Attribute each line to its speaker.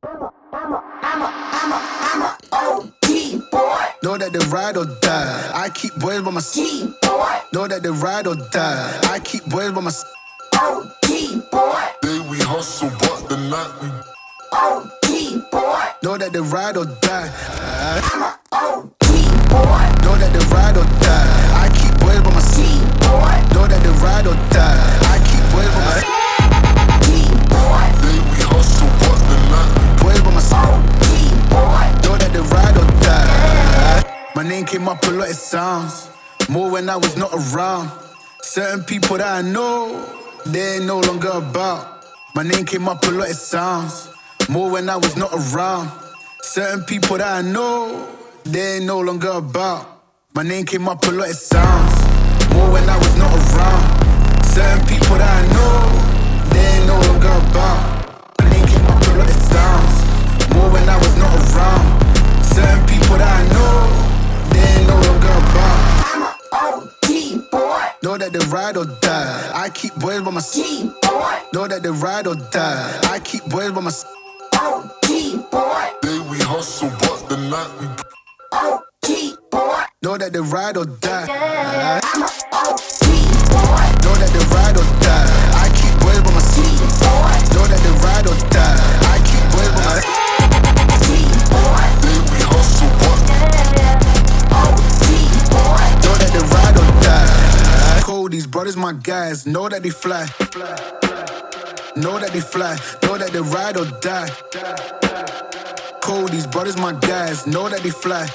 Speaker 1: I'm a OG boy. Know that they ride or die. I keep boys by my side. Know that they ride or die. I keep boys by my side. OG boy.
Speaker 2: Day we hustle, but the night we
Speaker 1: OG boy. Know that they ride or die. I'm a OG boy. Know that they ride or die. I keep boys by my side. Know that they ride or die. I keep boys by my side.
Speaker 2: Day we hustle, but the night we
Speaker 1: Boys by my side. Know that they ride or die. My name came up a lot, it sounds more when I was not around. Certain people that I know, they ain't no longer about. My name came up a lot, it sounds more when I was not around. Certain people that I know, they ain't no longer about. My name came up a lot, it sounds more when I was not around. Certain people that I know, they ain't no longer about. My name came up a lot, it sounds more when I was not around. Certain people that I know, they ain't no longer about. I'm a OG boy. Know that they ride or die. I keep boys by my side. Know that they ride or die. I keep boys by my side. OG boy.
Speaker 2: Day we hustle, but the night we
Speaker 1: OG boy. Know that they ride or die. I'm a OG boy. Know that they ride or die. I keep boys by my side. Know that they ride or die. I keep boys by my side.
Speaker 2: Day we hustle, but
Speaker 1: Know that they ride or die. Cold, these brothers my guys. Know that they fly. Know that they fly. Know that they ride or die. Cold, these brothers my guys. Know that they fly.